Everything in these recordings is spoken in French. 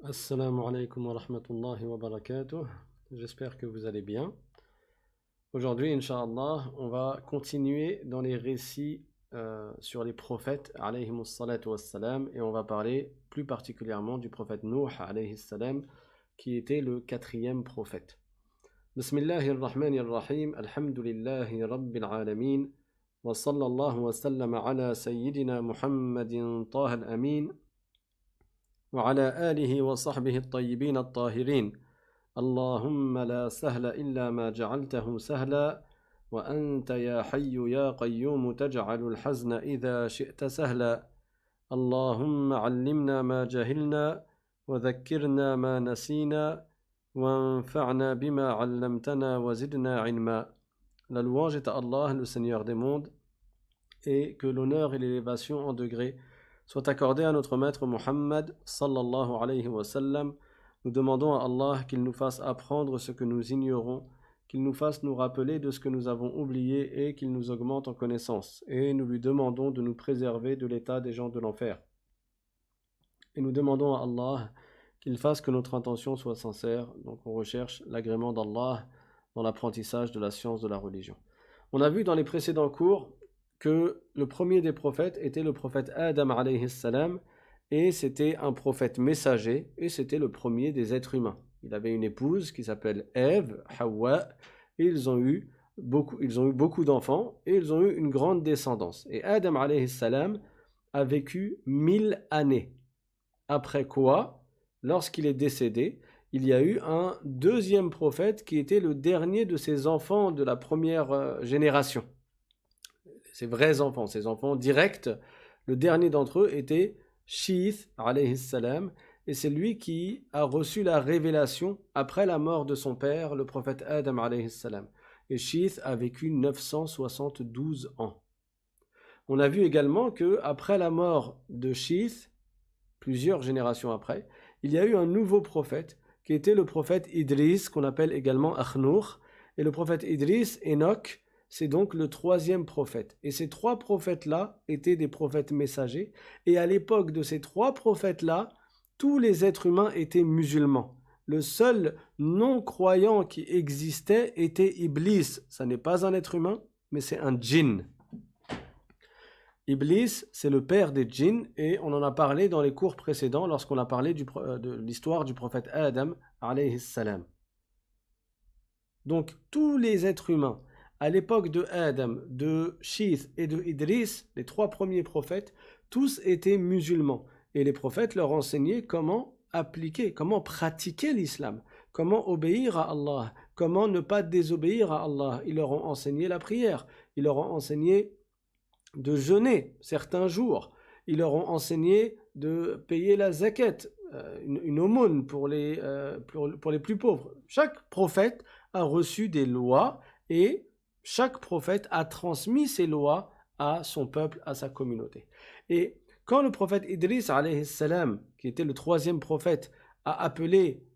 Assalamu alaikum wa rahmatullahi wa barakatuh. J'espère que vous allez bien. Aujourd'hui, Inch'Allah, on va continuer dans les récits sur les prophètes, alayhimus salatu wassalam, et on va parler plus particulièrement du prophète Nuh, alayhi salam, qui était le quatrième prophète. Bismillahirrahmanirrahim, alhamdulillahi rabbil alamin, wa sallallahu wa sallam ala sayyidina Muhammadin taha al-amin, وعلى آله وصحبه الطيبين الطاهرين اللهم لا سهل إلا ما جعلته سهلا وأنت يا حي يا قيوم تجعل الحزن إذا شئت سهلا اللهم علمنا ما جهلنا وذكرنا ما نسينا وانفعنا بما علمتنا وزدنا علما. La louange est à Allah, le Seigneur des mondes, et que l'honneur et l'élévation en degrés soit accordé à notre maître Muhammad sallallahu alayhi wa sallam. Nous demandons à Allah qu'il nous fasse apprendre ce que nous ignorons, qu'il nous fasse nous rappeler de ce que nous avons oublié et qu'il nous augmente en connaissance. Et nous lui demandons de nous préserver de l'état des gens de l'enfer. Et nous demandons à Allah qu'il fasse que notre intention soit sincère. Donc on recherche l'agrément d'Allah dans l'apprentissage de la science de la religion. On a vu dans les précédents cours que le premier des prophètes était le prophète Adam alayhi salam, et c'était un prophète messager, et c'était le premier des êtres humains. Il avait une épouse qui s'appelle Ève, Hawa, et ils ont eu beaucoup d'enfants, et ils ont eu une grande descendance. Et Adam alayhi salam a vécu 1000 années. Après quoi, lorsqu'il est décédé, il y a eu un deuxième prophète qui était le dernier de ses enfants de la première génération. Ses vrais enfants, ses enfants directs, le dernier d'entre eux était Shith alayhi salam, et c'est lui qui a reçu la révélation après la mort de son père, le prophète Adam alayhi salam. Et Shith a vécu 972 ans. On a vu également que après la mort de Shith, plusieurs générations après, il y a eu un nouveau prophète qui était le prophète Idris, qu'on appelle également Akhnur, et le prophète Idris, Enoch, c'est donc le troisième prophète. Et ces trois prophètes-là étaient des prophètes messagers. Et à l'époque de ces trois prophètes-là, tous les êtres humains étaient musulmans. Le seul non-croyant qui existait était Iblis. Ça n'est pas un être humain, mais c'est un djinn. Iblis, c'est le père des djinns, et on en a parlé dans les cours précédents lorsqu'on a parlé de l'histoire du prophète Adam, alayhi salam. Donc, tous les êtres humains, à l'époque de Adam, de Shith et de Idris, les trois premiers prophètes, tous étaient musulmans. Et les prophètes leur enseignaient comment appliquer, comment pratiquer l'islam, comment obéir à Allah, comment ne pas désobéir à Allah. Ils leur ont enseigné la prière, ils leur ont enseigné de jeûner certains jours, ils leur ont enseigné de payer la zakat, une aumône pour les plus pauvres. Chaque prophète a reçu des lois et chaque prophète a transmis ces lois à son peuple, à sa communauté. Et quand le prophète Idris, alayhi salam, qui était le troisième prophète, a appelé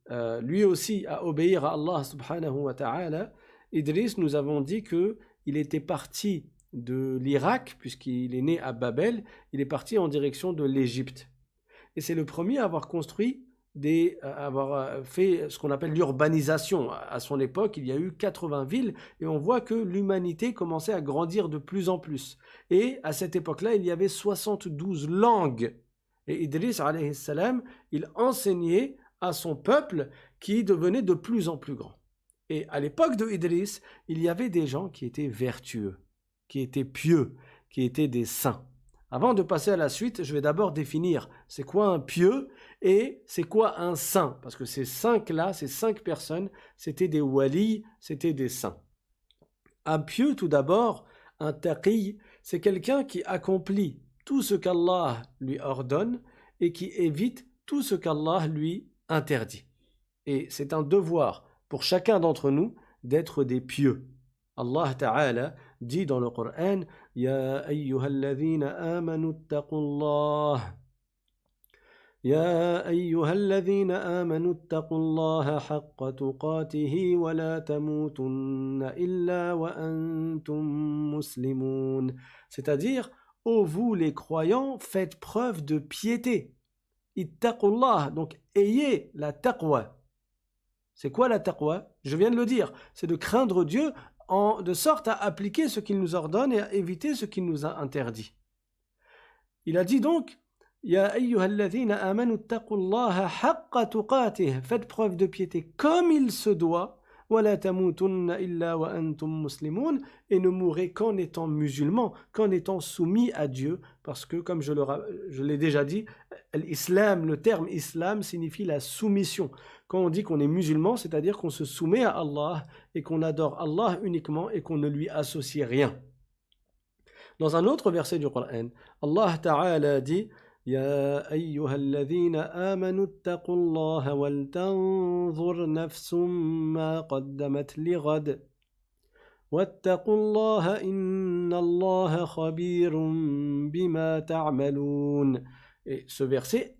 lui aussi à obéir à Allah subhanahu wa ta'ala, Idris, nous avons dit qu'il était parti de l'Irak, puisqu'il est né à Babel, il est parti en direction de l'Égypte. Et c'est le premier à avoir construit avoir fait ce qu'on appelle l'urbanisation. À son époque, il y a eu 80 villes et on voit que l'humanité commençait à grandir de plus en plus. Et à cette époque-là, il y avait 72 langues. Et Idris, alayhi salam, il enseignait à son peuple qui devenait de plus en plus grand. Et à l'époque de Idris, il y avait des gens qui étaient vertueux, qui étaient pieux, qui étaient des saints. Avant de passer à la suite, je vais d'abord définir c'est quoi un pieux et c'est quoi un saint. Parce que ces cinq-là, ces cinq personnes, c'était des walis, c'était des saints. Un pieux, tout d'abord, un taqi, c'est quelqu'un qui accomplit tout ce qu'Allah lui ordonne et qui évite tout ce qu'Allah lui interdit. Et c'est un devoir pour chacun d'entre nous d'être des pieux. Allah Ta'ala dit dans le Coran Ya ayyuhalladhina amanu attaqullah Ya ayyuhalladhina amanu attaqullaha haqqa tuqatihi wa la tamutunna illa wa antum muslimun. C'est-à-dire, ô vous les croyants, faites preuve de piété ittaqullah, donc ayez la taqwa. C'est quoi la taqwa? Je viens de le dire, c'est de craindre Dieu de sorte à appliquer ce qu'il nous ordonne et à éviter ce qu'il nous a interdit. Il a dit donc, Ya ayyuhalladhina amanu ittaqullaha haqqa tuqatih, faites preuve de piété comme il se doit, wa la tamutunna illa wa antum muslimun, et ne mourrez qu'en étant musulmans, qu'en étant soumis à Dieu, parce que comme je l'ai déjà dit, l'islam, le terme islam signifie la soumission. Quand on dit qu'on est musulman, c'est-à-dire qu'on se soumet à Allah et qu'on adore Allah uniquement et qu'on ne lui associe rien. Dans un autre verset du Coran, Allah Ta'ala dit Ya ayyuhalladhina amanu ittaqullaha wal tanzur nafsum ma qaddamat lighad wattaqullaha innallaha khabirum bima ta'malun. Et ce verset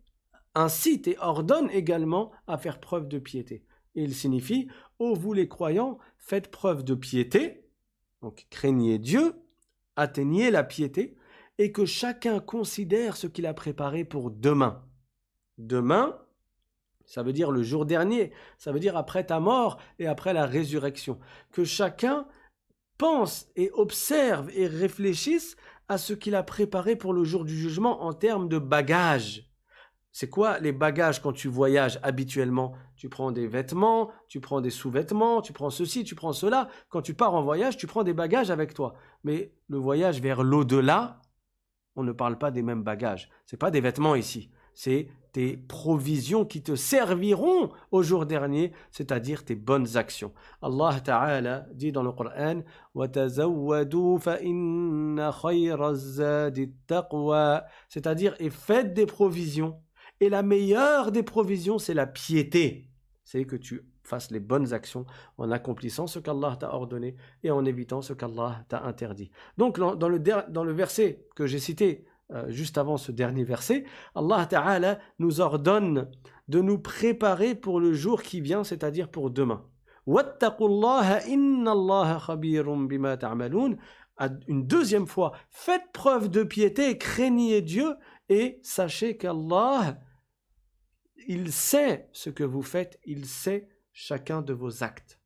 incite et ordonne également à faire preuve de piété. Et il signifie ô vous les croyants, faites preuve de piété, donc craignez Dieu, atteignez la piété, et que chacun considère ce qu'il a préparé pour demain. Demain, ça veut dire le jour dernier, ça veut dire après ta mort et après la résurrection. Que chacun pense et observe et réfléchisse à ce qu'il a préparé pour le jour du jugement en termes de bagages. C'est quoi les bagages quand tu voyages habituellement? Tu prends des vêtements, tu prends des sous-vêtements, tu prends ceci, tu prends cela. Quand tu pars en voyage, tu prends des bagages avec toi. Mais le voyage vers l'au-delà, on ne parle pas des mêmes bagages. Ce n'est pas des vêtements ici. C'est tes provisions qui te serviront au jour dernier, c'est-à-dire tes bonnes actions. Allah Ta'ala dit dans le Coran وَتَزَوَّدُوا فَإِنَّ خَيْرَ الزَّادِ التَّقْوَى, c'est-à-dire et faites des provisions. Et la meilleure des provisions, c'est la piété. C'est que tu fasses les bonnes actions en accomplissant ce qu'Allah t'a ordonné et en évitant ce qu'Allah t'a interdit. Donc, dans le verset que j'ai cité juste avant ce dernier verset, Allah Ta'ala nous ordonne de nous préparer pour le jour qui vient, c'est-à-dire pour demain. وَاتَّقُوا إِنَّ اللَّهَ خَبِيرٌ بِمَا تَعْمَلُونَ. Une deuxième fois, faites preuve de piété, craignez Dieu et sachez qu'Allah, il sait ce que vous faites, il sait chacun de vos actes.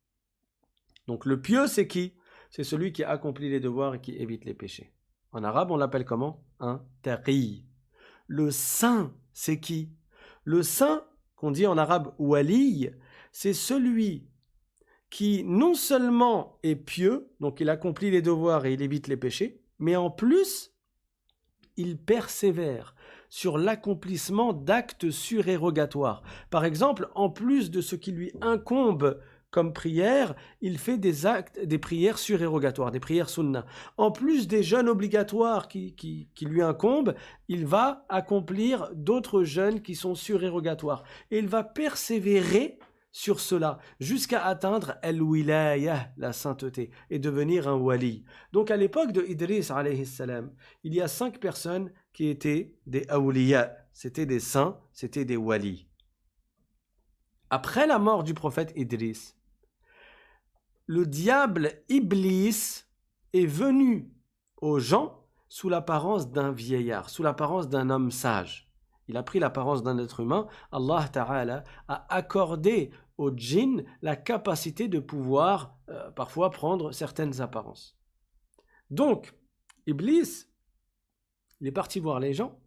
Donc le pieux, c'est qui? C'est celui qui accomplit les devoirs et qui évite les péchés. En arabe, on l'appelle comment? Un taqi. Le saint, c'est qui? Le saint, qu'on dit en arabe wali, c'est celui qui non seulement est pieux, donc il accomplit les devoirs et il évite les péchés, mais en plus, il persévère sur l'accomplissement d'actes surérogatoires. Par exemple, en plus de ce qui lui incombe comme prière, il fait des prières surérogatoires, des prières sunna. En plus des jeûnes obligatoires qui lui incombent, il va accomplir d'autres jeûnes qui sont surérogatoires. Et il va persévérer sur cela jusqu'à atteindre al-wilaya, la sainteté, et devenir un wali. Donc à l'époque de Idris alayhi salam, il y a 5 personnes qui étaient des awliya, c'était des saints, c'était des walis. Après la mort du prophète Idris, le diable Iblis est venu aux gens sous l'apparence d'un vieillard, sous l'apparence d'un homme sage. Il a pris l'apparence d'un être humain. Allah Ta'ala a accordé aux djinns la capacité de pouvoir parfois prendre certaines apparences. Donc, Iblis, il est parti voir les gens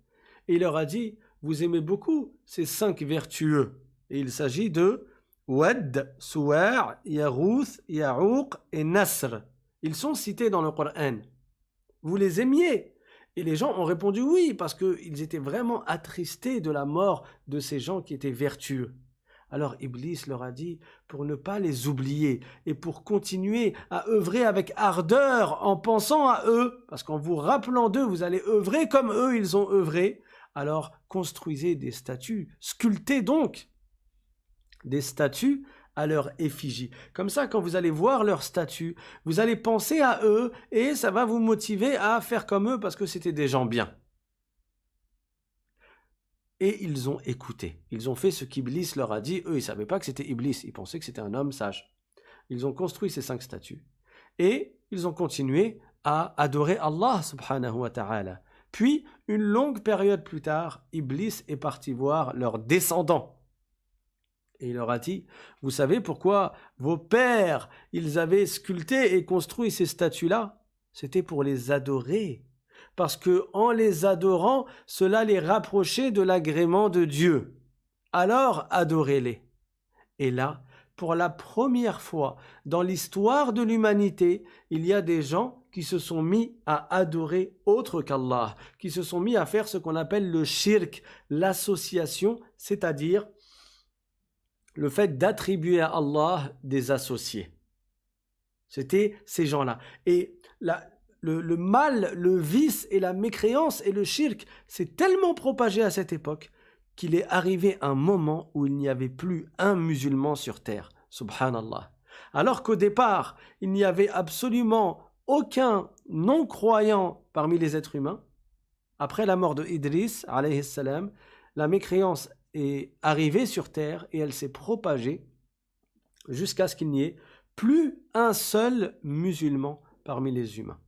et il leur a dit « Vous aimez beaucoup ces 5 vertueux ». Et il s'agit de Wad, Suwa', Yarouth, Ya'ouq et Nasr. Ils sont cités dans le Coran. Vous les aimiez? Et les gens ont répondu oui, parce qu'ils étaient vraiment attristés de la mort de ces gens qui étaient vertueux. Alors Iblis leur a dit, pour ne pas les oublier et pour continuer à œuvrer avec ardeur en pensant à eux, parce qu'en vous rappelant d'eux, vous allez œuvrer comme eux, ils ont œuvré, alors construisez des statues, sculptez donc des statues à leur effigie. Comme ça, quand vous allez voir leur statue, vous allez penser à eux et ça va vous motiver à faire comme eux parce que c'était des gens bien. Et ils ont écouté. Ils ont fait ce qu'Iblis leur a dit. Eux, ils ne savaient pas que c'était Iblis. Ils pensaient que c'était un homme sage. Ils ont construit ces 5 statues. Et ils ont continué à adorer Allah subhanahu wa ta'ala. Puis, une longue période plus tard, Iblis est parti voir leurs descendants. Et il leur a dit, vous savez pourquoi vos pères, ils avaient sculpté et construit ces statues-là? C'était pour les adorer. Parce que en les adorant, cela les rapprochait de l'agrément de Dieu. Alors adorez-les. Et là, pour la première fois dans l'histoire de l'humanité, il y a des gens qui se sont mis à adorer autre qu'Allah, qui se sont mis à faire ce qu'on appelle le shirk, l'association, c'est-à-dire le fait d'attribuer à Allah des associés. C'était ces gens-là. Et le mal, le vice et la mécréance et le shirk s'est tellement propagé à cette époque qu'il est arrivé un moment où il n'y avait plus un musulman sur terre. Subhanallah. Alors qu'au départ, il n'y avait absolument aucun non-croyant parmi les êtres humains. Après la mort de Idris, alayhi salam, la mécréance est arrivée sur terre et elle s'est propagée jusqu'à ce qu'il n'y ait plus un seul musulman parmi les humains.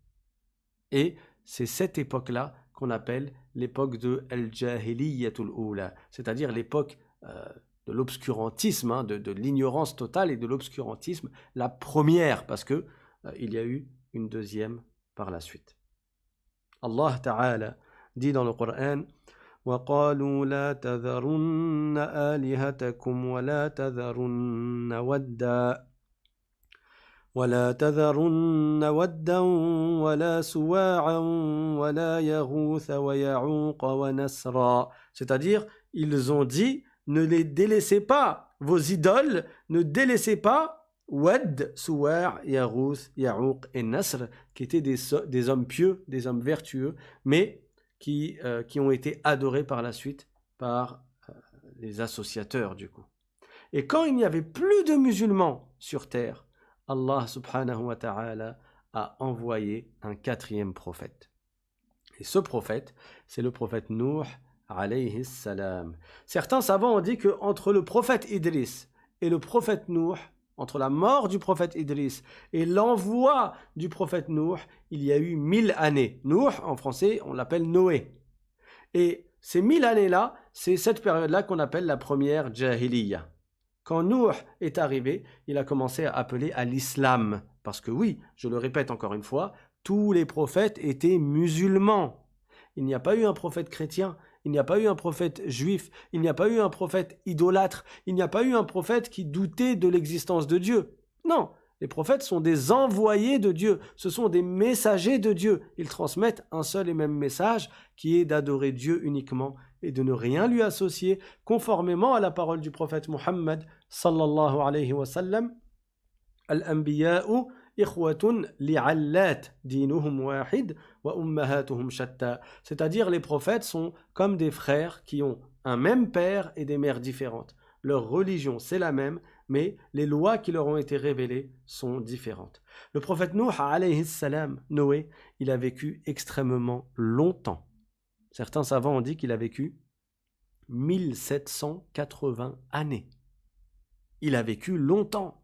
Et c'est cette époque-là qu'on appelle l'époque de Al-Jahiliyyatul Oula, c'est-à-dire l'époque de l'obscurantisme, de l'ignorance totale et de l'obscurantisme, la première, parce que il y a eu une deuxième par la suite. Allah Ta'ala dit dans le Coran, وَقَالُوا لَا تَذَرُنَّ آلِهَتَكُمْ وَلَا تَذَرُنَّ وَدًّا ولا تذرن ودا ولا سواعا ولا يغوث ويعوق ونسرا. C'est-à-dire, ils ont dit, ne les délaissez pas, vos idoles, ne délaissez pas Wad, Suwa', Yaghouth, Ya'ouq et Nasr, qui étaient des hommes pieux, des hommes vertueux, mais qui ont été adorés par la suite par les associateurs du coup. Et quand il n'y avait plus de musulmans sur terre, Allah subhanahu wa ta'ala a envoyé un quatrième prophète. Et ce prophète, c'est le prophète Nuh alayhi salam. Certains savants ont dit qu'entre le prophète Idris et le prophète Nuh, entre la mort du prophète Idris et l'envoi du prophète Nuh, il y a eu 1000 années. Nuh, en français, on l'appelle Noé. Et ces 1000 années-là, c'est cette période-là qu'on appelle la première Jahiliya. Quand Nuh est arrivé, il a commencé à appeler à l'islam. Parce que oui, je le répète encore une fois, tous les prophètes étaient musulmans. Il n'y a pas eu un prophète chrétien, il n'y a pas eu un prophète juif, il n'y a pas eu un prophète idolâtre, il n'y a pas eu un prophète qui doutait de l'existence de Dieu. Non, les prophètes sont des envoyés de Dieu, ce sont des messagers de Dieu. Ils transmettent un seul et même message qui est d'adorer Dieu uniquement et de ne rien lui associer, conformément à la parole du prophète Muhammad sallallahu alayhi wa sallam. Al-anbiya'u ikhwatun li'allat dinuhum wahid wa ummahatuhum shatta. C'est-à-dire les prophètes sont comme des frères qui ont un même père et des mères différentes. Leur religion c'est la même, mais les lois qui leur ont été révélées sont différentes. Le prophète Nuh alayhi salam, Noé, il a vécu extrêmement longtemps. Certains savants ont dit qu'il a vécu 1780 années. Il a vécu longtemps.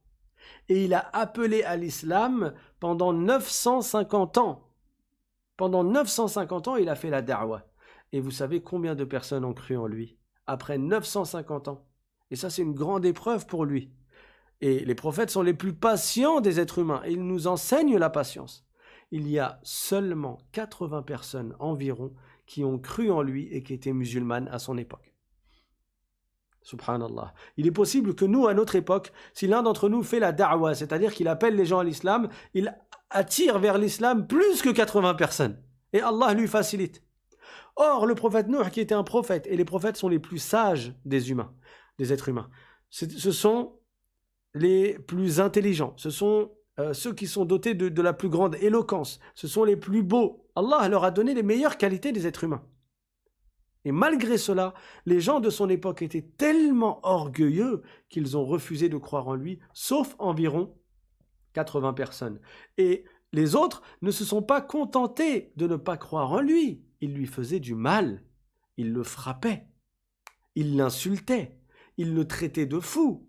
Et il a appelé à l'islam pendant 950 ans. Pendant 950 ans, il a fait la da'wa. Et vous savez combien de personnes ont cru en lui après 950 ans? Et ça, c'est une grande épreuve pour lui. Et les prophètes sont les plus patients des êtres humains. Et ils nous enseignent la patience. Il y a seulement 80 personnes environ qui ont cru en lui et qui étaient musulmanes à son époque. Subhanallah. Il est possible que nous, à notre époque, si l'un d'entre nous fait la da'wa, c'est-à-dire qu'il appelle les gens à l'islam, il attire vers l'islam plus que 80 personnes. Et Allah lui facilite. Or, le prophète Nuh, qui était un prophète, et les prophètes sont les plus sages des humains, des êtres humains, ce sont les plus intelligents, ce sont ceux qui sont dotés de la plus grande éloquence, ce sont les plus beaux. Allah leur a donné les meilleures qualités des êtres humains. Et malgré cela, les gens de son époque étaient tellement orgueilleux qu'ils ont refusé de croire en lui, sauf environ 80 personnes. Et les autres ne se sont pas contentés de ne pas croire en lui. Ils lui faisaient du mal, ils le frappaient, ils l'insultaient, ils le traitaient de fou.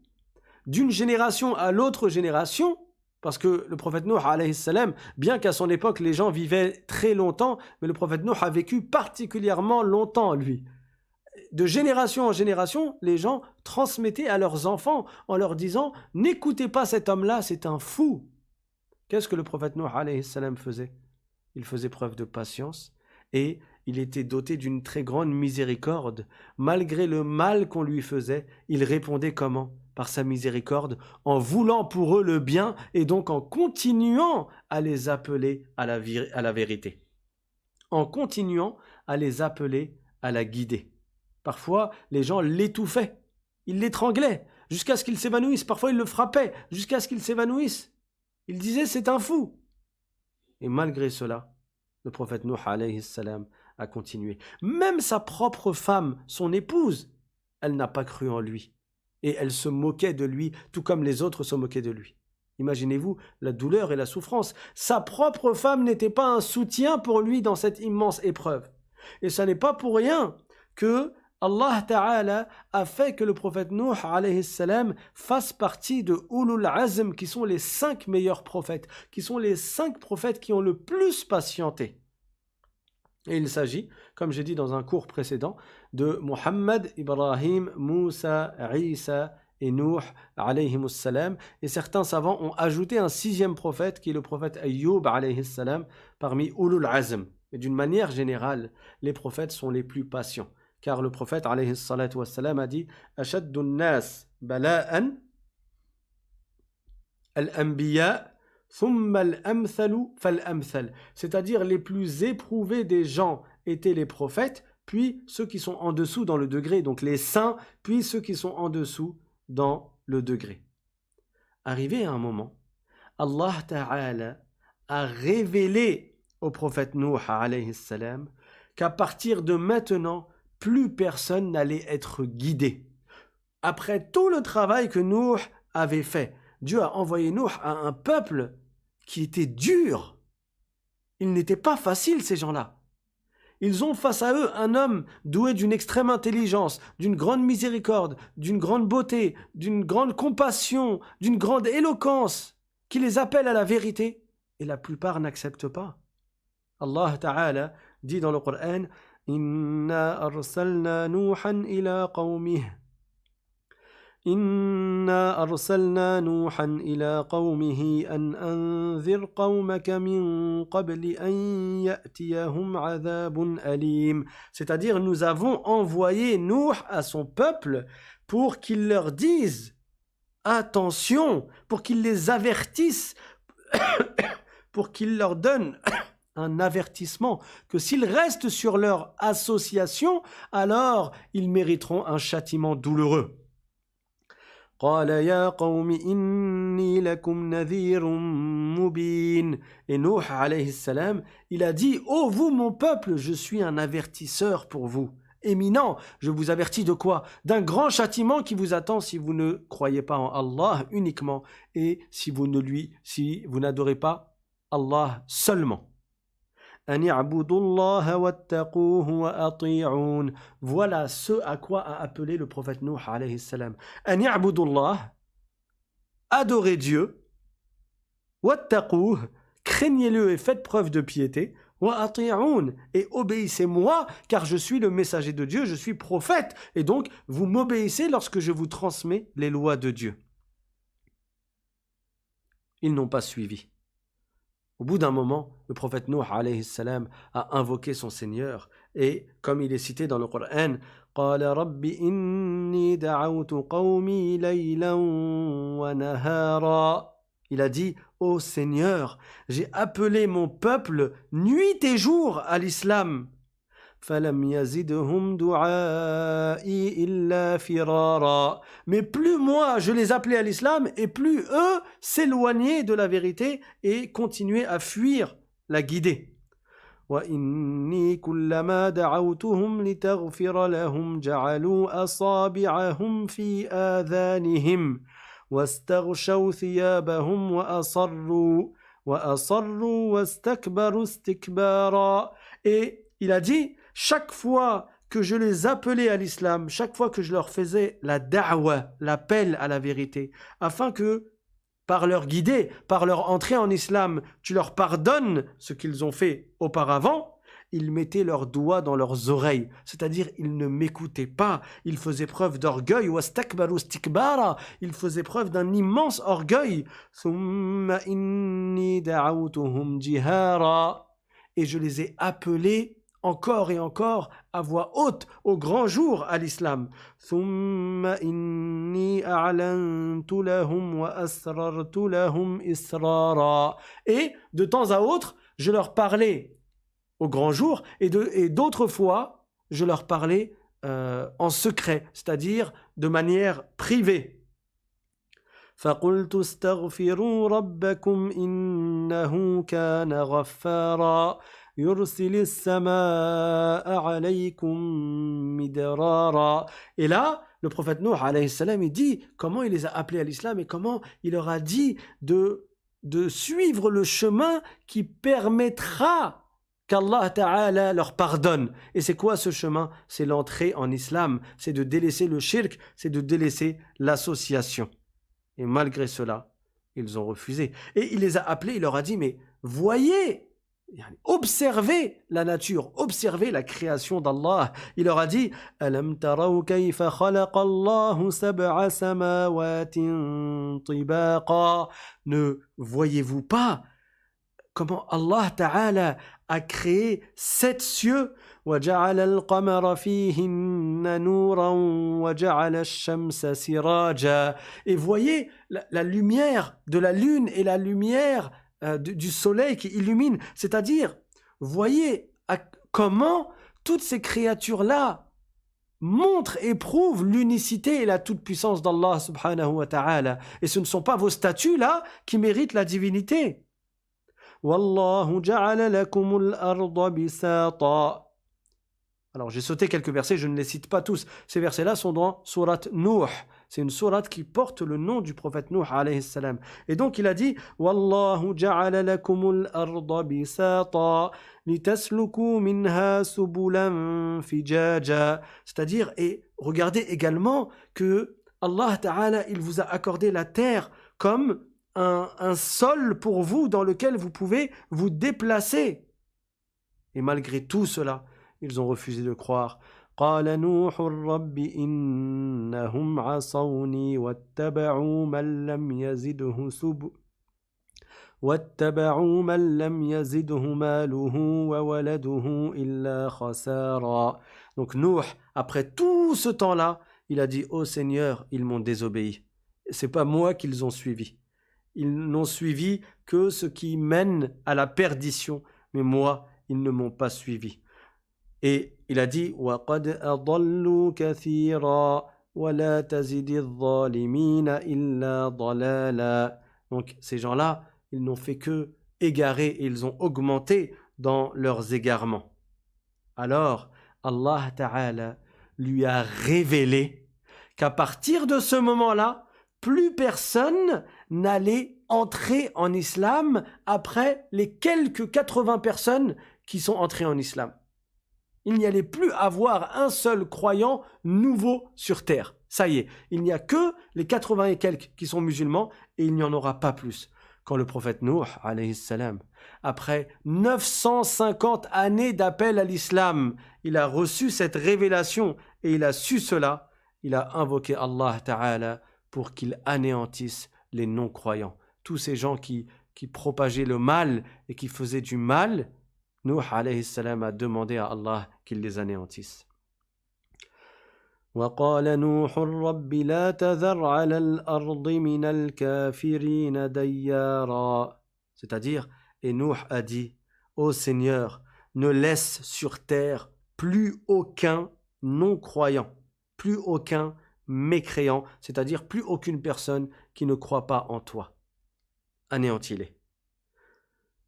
D'une génération à l'autre génération, Parce que le prophète Nuh, alayhi salam, bien qu'à son époque les gens vivaient très longtemps, mais le prophète Nuh a vécu particulièrement longtemps, lui. De génération en génération, les gens transmettaient à leurs enfants en leur disant « N'écoutez pas cet homme-là, c'est un fou ». Qu'est-ce que le prophète Nuh, alayhi salam, faisait? Il faisait preuve de patience et il était doté d'une très grande miséricorde. Malgré le mal qu'on lui faisait, il répondait comment? Par sa miséricorde, en voulant pour eux le bien et donc en continuant à les appeler à la vérité. En continuant à les appeler à la guider. Parfois, les gens l'étouffaient, ils l'étranglaient jusqu'à ce qu'il s'évanouisse. Parfois, ils le frappaient jusqu'à ce qu'il s'évanouisse. Ils disaient c'est un fou. Et malgré cela, le prophète Nuh alayhi salam a continué. Même sa propre femme, son épouse, elle n'a pas cru en lui. Et elle se moquait de lui, tout comme les autres se moquaient de lui. Imaginez-vous la douleur et la souffrance. Sa propre femme n'était pas un soutien pour lui dans cette immense épreuve. Et ce n'est pas pour rien que Allah Ta'ala a fait que le prophète Nuh alayhi salam fasse partie de Ulul Azm, qui sont les 5 meilleurs prophètes, qui sont les 5 prophètes qui ont le plus patienté. Et il s'agit, comme j'ai dit dans un cours précédent, de Muhammad, Ibrahim, Moussa, Isa et Nuh alayhimus salam. Et certains savants ont ajouté un 6e prophète qui est le prophète Ayyub alayhi salam parmi Ulul Azm. Et d'une manière générale, les prophètes sont les plus patients. Car le prophète alayhi salatu wassalam a dit Ashaddun nas bala'an al-anbiya thumma al-amthalu fal-amthal. C'est-à-dire les plus éprouvés des gens étaient les prophètes, puis ceux qui sont en dessous dans le degré, donc les saints, puis ceux qui sont en dessous dans le degré. Arrivé à un moment, Allah Ta'ala a révélé au prophète Nuh alayhi salam qu'à partir de maintenant, plus personne n'allait être guidé. Après tout le travail que Nuh avait fait, Dieu a envoyé Nuh à un peuple qui était dur. Ils n'étaient pas faciles, ces gens-là. Ils ont face à eux un homme doué d'une extrême intelligence, d'une grande miséricorde, d'une grande beauté, d'une grande compassion, d'une grande éloquence, qui les appelle à la vérité, et la plupart n'acceptent pas. Allah Ta'ala dit dans le Coran إنا أرسلنا نوحا إلى قومه أن أنذر قومك من قبل أن يأتيهم عذاب أليم. C'est-à-dire, nous avons envoyé Nuh à son peuple pour qu'il leur dise attention, pour qu'il les avertisse, pour qu'il leur donne un avertissement que s'ils restent sur leur association, alors ils mériteront un châtiment douloureux. قال يا قوم إني لكم نذير مبين. Et Nuh alayhi salam, il a dit ô vous mon peuple, je suis un avertisseur pour vous. Éminent, je vous avertis de quoi? D'un grand châtiment qui vous attend si vous ne croyez pas en Allah uniquement et si vous n'adorez pas Allah seulement. Voilà ce à quoi a appelé le prophète Nuh alayhi salam. Adorez Dieu, craignez-le et faites preuve de piété, et obéissez-moi car je suis le messager de Dieu, je suis prophète, et donc vous m'obéissez lorsque je vous transmets les lois de Dieu. Ils n'ont pas suivi. Au bout d'un moment, le prophète Nuh alayhi salam a invoqué son Seigneur et, comme il est cité dans le Coran, قال رب إني دعوت قومي ليلا ونهارا. Il a dit, ô Seigneur, j'ai appelé mon peuple nuit et jour à l'islam. فلم يزدهم دعائي إلا فرارا. Mais plus moi je les appelais à l'islam et plus eux s'éloignaient de la vérité et continuaient à fuir la guidée. وإني كلما دعوتهم لتغفر لهم جعلوا أصابعهم في آذانهم واستغشوا ثيابهم وأصروا واستكبروا استكبارا. Et il a dit, chaque fois que je les appelais à l'islam, chaque fois que je leur faisais la da'wa, l'appel à la vérité, afin que par leur guider, par leur entrée en islam, tu leur pardonnes ce qu'ils ont fait auparavant, ils mettaient leurs doigts dans leurs oreilles, c'est-à-dire ils ne m'écoutaient pas, ils faisaient preuve d'orgueil, wastakbaru istikbara, ils faisaient preuve d'un immense orgueil. Thumma inni da'awtuhum jihara, et je les ai appelés encore et encore à voix haute au grand jour à l'islam. Thumma inni a'lantu lahum wa asrartu lahum israra, et de temps à autre je leur parlais au grand jour, et d'autres fois, je leur parlais en secret, c'est-à-dire de manière privée. فَقُلْتُ اسْتَغْفِرُوا رَبَّكُمْ إِنَّهُ كَانَ غَفَّارًا يُرْسِلِ السَّمَاءَ عَلَيْكُمْ مِدْرَارًا. Et là, le prophète Nuh, alayhi salam, il dit comment il les a appelés à l'islam et comment il leur a dit de suivre le chemin qui permettra qu'Allah Ta'ala leur pardonne. Et c'est quoi ce chemin? C'est l'entrée en islam, c'est de délaisser le shirk, c'est de délaisser l'association. Et malgré cela, ils ont refusé. Et il les a appelés, il leur a dit, mais voyez, observez la nature, observez la création d'Allah. Il leur a dit, Alam taraw kayfa khalaqa Allahu sab'a samawatin tibaqa. Ne voyez-vous pas comment Allah Ta'ala a créé 7 cieux, وَجَعَلَ الْقَمَرَ فِيهِنَّ نُورًا وَجَعَلَ الشَّمْسَ سِرَاجًا. Et voyez la lumière de la lune et la lumière du soleil qui illumine, c'est-à-dire, voyez comment toutes ces créatures-là montrent et prouvent l'unicité et la toute-puissance d'Allah subhanahu wa ta'ala. Et ce ne sont pas vos statues là qui méritent la divinité. Wallahu ja'ala lakumul arda bisata. Alors j'ai sauté quelques versets, je ne les cite pas tous. Ces versets-là sont dans sourate Nuh. C'est une sourate qui porte le nom du prophète Nuh alayhi salam. Et donc il a dit Wallahu ja'ala lakumul arda bisata litasluku minha subulan fijaja. C'est-à-dire, et regardez également que Allah Ta'ala, il vous a accordé la terre comme un sol pour vous dans lequel vous pouvez vous déplacer. Et malgré tout cela, ils ont refusé de croire. قال نوح رب إنهم عصوني واتبعوا من لم يزده ماله وولده إلا خسارا. Donc Nuh, après tout ce temps-là, il a dit, ô Seigneur, ils m'ont désobéi. C'est pas moi qu'ils ont suivi. Ils n'ont suivi que ce qui mène à la perdition, mais moi, ils ne m'ont pas suivi. Et il a dit وَقَدْ أَضَلُّوا كَثِيرًا وَلَا تَزِدِ الظَّالِمِينَ إِلَّا ضَلَالًا. Donc ces gens-là, ils n'ont fait que égarer et ils ont augmenté dans leurs égarements. Alors, Allah Ta'ala lui a révélé qu'à partir de ce moment-là, plus personne n'allait entrer en islam après les quelques 80 personnes qui sont entrées en islam. Il n'y allait plus avoir un seul croyant nouveau sur terre. Ça y est, il n'y a que les 80 et quelques qui sont musulmans et il n'y en aura pas plus. Quand le prophète Nuh, alayhi salam, après 950 années d'appel à l'islam, il a reçu cette révélation et il a su cela, il a invoqué Allah Ta'ala pour qu'il anéantisse les non-croyants. Tous ces gens qui propageaient le mal et qui faisaient du mal, Nuh alayhi salam a demandé à Allah qu'il les anéantisse. وَقَالَ نُوحٌ رَبِّ لَا تَذَرْ عَلَى الْأَرْضِ مِنَ الْكَافِرِينَ دَيَّارًا. C'est-à-dire, et Nuh a dit, ô Seigneur, ne laisse sur terre plus aucun non-croyant, plus aucun mécréant, c'est-à-dire plus aucune personne qui ne croit pas en toi. Anéantis-les.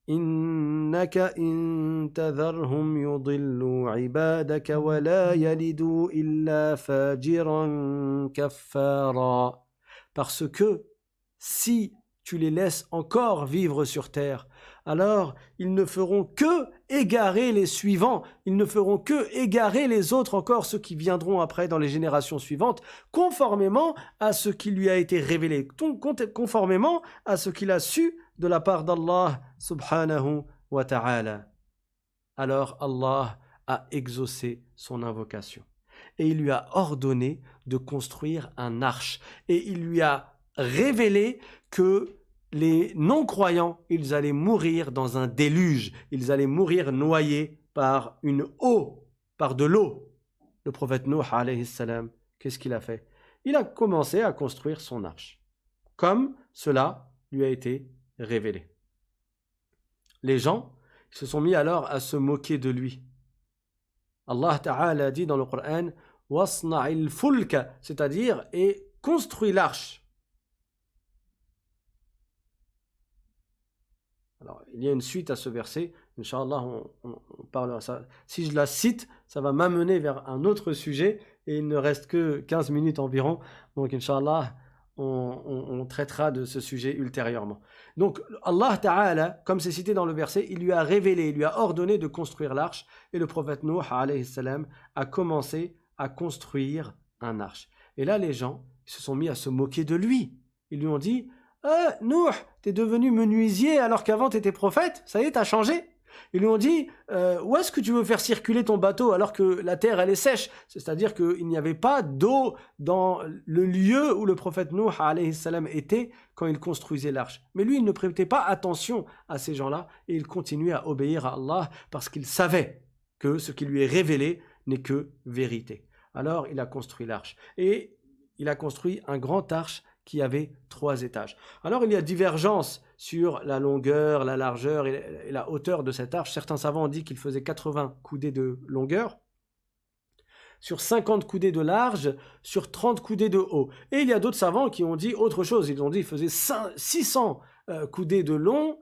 إنك إن تذرهم يضلوا عبادك ولا يلدوا إلا فاجرا كفارا. Parce que si tu les laisses encore vivre sur terre, alors ils ne feront que égarer les suivants, ils ne feront que égarer les autres encore, ceux qui viendront après dans les générations suivantes, conformément à ce qui lui a été révélé, conformément à ce qu'il a su de la part d'Allah subhanahu wa ta'ala. Alors Allah a exaucé son invocation et il lui a ordonné de construire un arche et il lui a révélé que les non-croyants, ils allaient mourir dans un déluge, ils allaient mourir noyés par une eau, par de l'eau. Le prophète Nuh alayhi salam, qu'est-ce qu'il a fait? Il a commencé à construire son arche, comme cela lui a été révélé. Les gens se sont mis alors à se moquer de lui. Allah Ta'ala dit dans le Coran « Wasna'il fulka », c'est-à-dire « et construis l'arche ». Alors, il y a une suite à ce verset, Inch'Allah, on parlera ça. Si je la cite, ça va m'amener vers un autre sujet, et il ne reste que 15 minutes environ, donc Inch'Allah, on traitera de ce sujet ultérieurement. Donc Allah Ta'ala, comme c'est cité dans le verset, il lui a révélé, il lui a ordonné de construire l'arche, et le prophète Nuh alayhi salam a commencé à construire un arche. Et là les gens se sont mis à se moquer de lui. Ils lui ont dit « Nuh, t'es devenu menuisier alors qu'avant t'étais prophète, ça y est, t'as changé ?» Ils lui ont dit où est-ce que tu veux faire circuler ton bateau alors que la terre elle est sèche? C'est-à-dire qu'il n'y avait pas d'eau dans le lieu où le prophète Nuh alayhi salam était quand il construisait l'arche. Mais lui, il ne prêtait pas attention à ces gens-là et il continuait à obéir à Allah parce qu'il savait que ce qui lui est révélé n'est que vérité. Alors il a construit l'arche et il a construit un grand arche qui avait 3 étages. Alors il y a divergence sur la longueur, la largeur et la hauteur de cette arche. Certains savants ont dit qu'il faisait 80 coudées de longueur, sur 50 coudées de large, sur 30 coudées de haut. Et il y a d'autres savants qui ont dit autre chose. Ils ont dit qu'il faisait 600 coudées de long,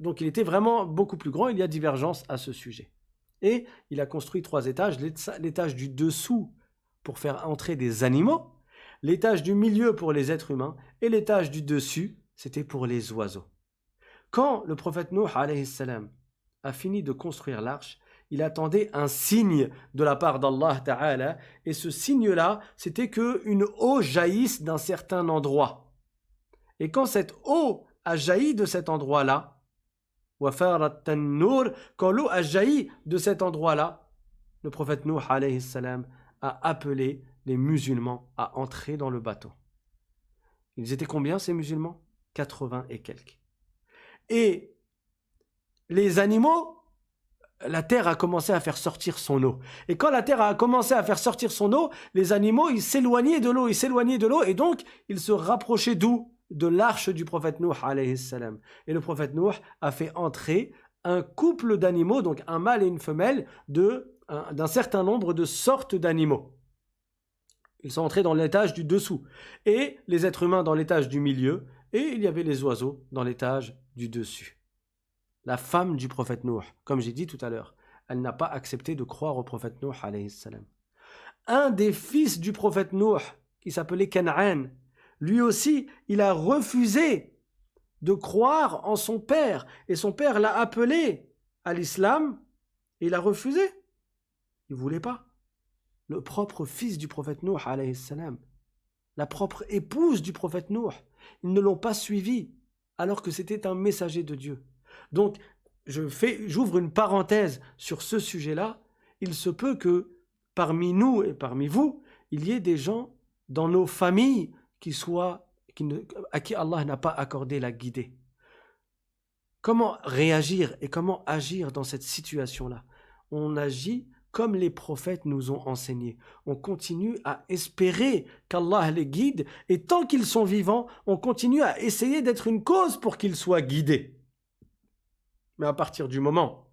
donc il était vraiment beaucoup plus grand. Il y a divergence à ce sujet. Et il a construit 3 étages. L'étage du dessous pour faire entrer des animaux, l'étage du milieu pour les êtres humains et l'étage du dessus, c'était pour les oiseaux. Quand le prophète Nuh alayhi salam a fini de construire l'arche, il attendait un signe de la part d'Allah Ta'ala et ce signe-là, c'était qu'une eau jaillisse d'un certain endroit. Et quand cette eau a jailli de cet endroit-là, quand l'eau a jailli de cet endroit-là, le prophète Nuh alayhi salam a appelé les musulmans à entrer dans le bateau. Ils étaient combien ces musulmans? 80 et quelques. Et les animaux, la terre a commencé à faire sortir son eau. Et quand la terre a commencé à faire sortir son eau, les animaux, ils s'éloignaient de l'eau, et donc ils se rapprochaient d'où? De l'arche du prophète Nuh alayhi salam. Et le prophète Nuh a fait entrer un couple d'animaux, donc un mâle et une femelle, d'un certain nombre de sortes d'animaux. Ils sont entrés dans l'étage du dessous, et les êtres humains dans l'étage du milieu, et il y avait les oiseaux dans l'étage du dessus. La femme du prophète Nuh, comme j'ai dit tout à l'heure, elle n'a pas accepté de croire au prophète Nuh alayhi salam. Un des fils du prophète Nuh, qui s'appelait Canaan, lui aussi, il a refusé de croire en son père, et son père l'a appelé à l'islam, et il a refusé. Il ne voulait pas. Le propre fils du prophète Nuh alayhi salam, la propre épouse du prophète Nuh, ils ne l'ont pas suivi alors que c'était un messager de Dieu. Donc j'ouvre une parenthèse sur ce sujet-là. Il se peut que parmi nous et parmi vous, il y ait des gens dans nos familles à qui Allah n'a pas accordé la guidée. Comment réagir et comment agir dans cette situation-là? On agit comme les prophètes nous ont enseigné. On continue à espérer qu'Allah les guide et tant qu'ils sont vivants, on continue à essayer d'être une cause pour qu'ils soient guidés. Mais à partir du moment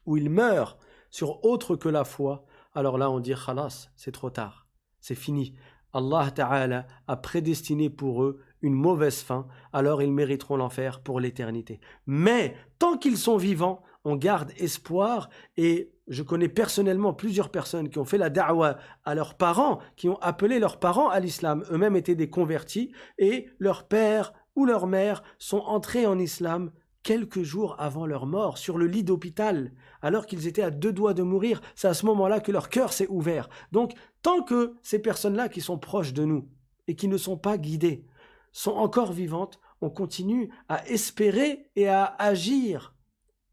où ils meurent sur autre que la foi, alors là on dit khalas, c'est trop tard, c'est fini. Allah Ta'ala a prédestiné pour eux une mauvaise fin, alors ils mériteront l'enfer pour l'éternité. Mais tant qu'ils sont vivants, on garde espoir et je connais personnellement plusieurs personnes qui ont fait la da'wa à leurs parents, qui ont appelé leurs parents à l'islam, eux-mêmes étaient des convertis et leur père ou leur mère sont entrés en islam quelques jours avant leur mort, sur le lit d'hôpital, alors qu'ils étaient à 2 doigts de mourir. C'est à ce moment-là que leur cœur s'est ouvert. Donc, tant que ces personnes-là qui sont proches de nous et qui ne sont pas guidées sont encore vivantes, on continue à espérer et à agir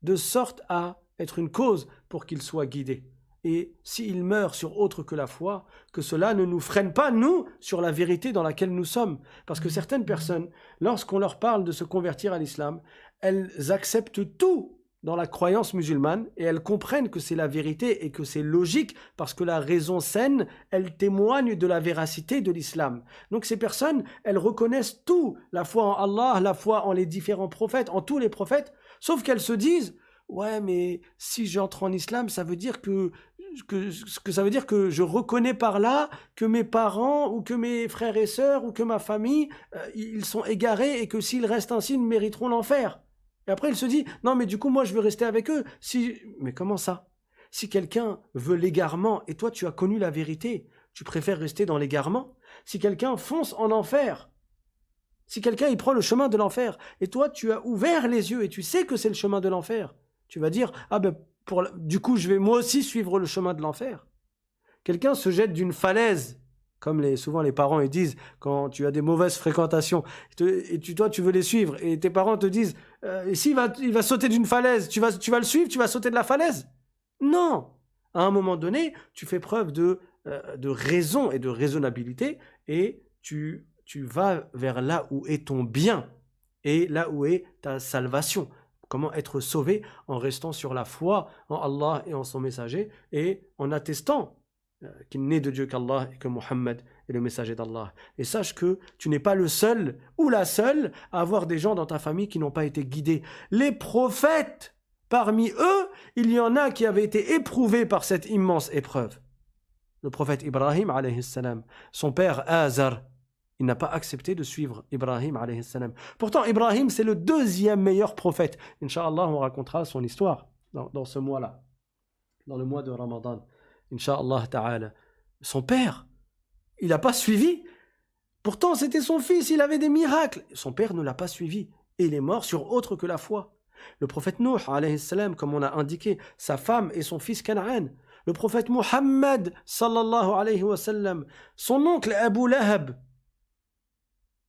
de sorte à être une cause pour qu'ils soient guidés. Et s'ils meurent sur autre que la foi, que cela ne nous freine pas, nous, sur la vérité dans laquelle nous sommes. Parce que certaines personnes, lorsqu'on leur parle de se convertir à l'islam, elles acceptent tout dans la croyance musulmane et elles comprennent que c'est la vérité et que c'est logique parce que la raison saine, elle témoigne de la véracité de l'islam. Donc ces personnes, elles reconnaissent tout, la foi en Allah, la foi en les différents prophètes, en tous les prophètes, sauf qu'elles se disent « Ouais, mais si j'entre en islam, ça veut dire que ça veut dire que je reconnais par là que mes parents ou que mes frères et sœurs ou que ma famille, ils sont égarés et que s'ils restent ainsi, ils mériteront l'enfer. » Et après, il se dit, non, mais du coup, moi, je veux rester avec eux. Mais comment ça? Si quelqu'un veut l'égarement et toi, tu as connu la vérité, tu préfères rester dans l'égarement? Si quelqu'un fonce en enfer, si quelqu'un, il prend le chemin de l'enfer et toi, tu as ouvert les yeux et tu sais que c'est le chemin de l'enfer, tu vas dire, ah ben, du coup, je vais moi aussi suivre le chemin de l'enfer. Quelqu'un se jette d'une falaise, comme souvent les parents ils disent, quand tu as des mauvaises fréquentations, toi tu veux les suivre, et tes parents te disent, s'il il va sauter d'une falaise, tu vas le suivre, tu vas sauter de la falaise? Non! À un moment donné, tu fais preuve de raison et de raisonnabilité, et tu vas vers là où est ton bien, et là où est ta salvation. Comment être sauvé en restant sur la foi en Allah et en son messager, et en attestant qu'il n'est de Dieu qu'Allah et que Muhammad est le messager d'Allah. Et sache que tu n'es pas le seul ou la seule à avoir des gens dans ta famille qui n'ont pas été guidés. Les prophètes, parmi eux, il y en a qui avaient été éprouvés par cette immense épreuve. Le prophète Ibrahim, alayhi salam, son père Azar, il n'a pas accepté de suivre Ibrahim, alayhi salam. Pourtant, Ibrahim, c'est le 2e meilleur prophète. Inch'Allah, on racontera son histoire dans ce mois-là, dans le mois de Ramadan. Inch'Allah ta'ala. Son père, il n'a pas suivi. Pourtant, c'était son fils, il avait des miracles. Son père ne l'a pas suivi. Et il est mort sur autre que la foi. Le prophète Nuh, alayhi salam, comme on a indiqué, sa femme et son fils Canaan. Le prophète Muhammad, sallallahu alayhi wa sallam, son oncle Abu Lahab.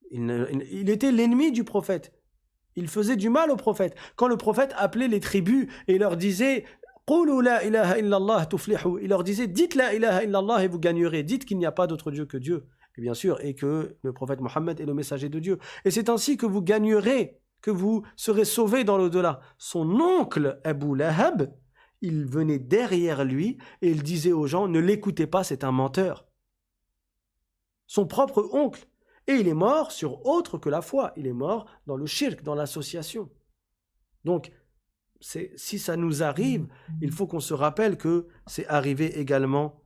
Il était l'ennemi du prophète. Il faisait du mal au prophète. Quand le prophète appelait les tribus et leur disait قولوا لا إله إلا الله تفلحوا. Il leur disait, dites la ilaha illallah et vous gagnerez. Dites qu'il n'y a pas d'autre Dieu que Dieu. Et bien sûr, et que le prophète Mohammed est le messager de Dieu. Et c'est ainsi que vous gagnerez, que vous serez sauvés dans l'au-delà. Son oncle Abu Lahab, il venait derrière lui et il disait aux gens, ne l'écoutez pas, c'est un menteur. Son propre oncle. Et il est mort sur autre que la foi. Il est mort dans le shirk, dans l'association. Donc, si ça nous arrive, il faut qu'on se rappelle que c'est arrivé également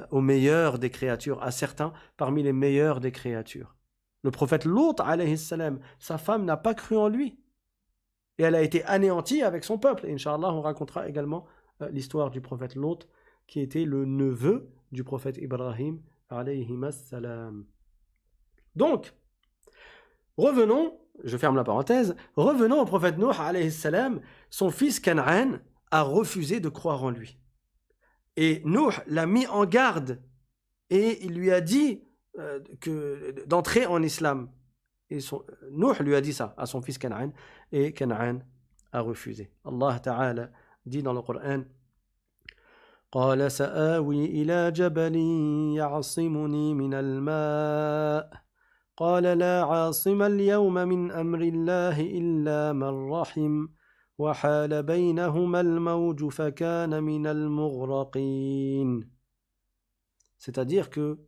aux meilleurs des créatures, à certains parmi les meilleurs des créatures. Le prophète Lot, alayhi salam, sa femme n'a pas cru en lui. Et elle a été anéantie avec son peuple. Et Inch'Allah, on racontera également l'histoire du prophète Lot, qui était le neveu du prophète Ibrahim, alayhi salam. Donc, revenons, je ferme la parenthèse, revenons au prophète Nuh, alayhi salam, son fils Canaan a refusé de croire en lui. Et Nuh l'a mis en garde et il lui a dit d'entrer en islam. Et Nuh lui a dit ça à son fils Canaan et Canaan a refusé. Allah Ta'ala dit dans le Coran قال سآوي إلى جبل يعصمني من الماء قال لا عاصم اليوم من أمر الله إلا من رحم وحال بينهما الموج فكان من المغرقين. C'est-à-dire que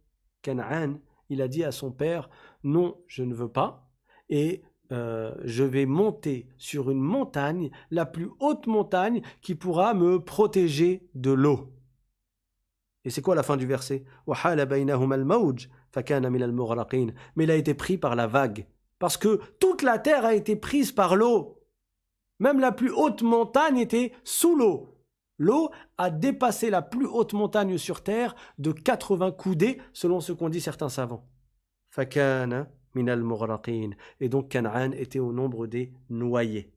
Canaan, il a dit à son père, non, je ne veux pas, et je vais monter sur une montagne, la plus haute montagne qui pourra me protéger de l'eau. Et c'est quoi la fin du verset? وَحَالَ بَيْنَهُمَا الْمَوْجِ فَكَانَ مِنَ الْمُغْرَقِينَ. Mais il a été pris par la vague. Parce que toute la terre a été prise par l'eau. Même la plus haute montagne était sous l'eau. L'eau a dépassé la plus haute montagne sur terre de 80 coudées, selon ce qu'ont dit certains savants. فَكَانَ مِنَ الْمُغْرَقِينَ. Et donc Canaan était au nombre des noyés.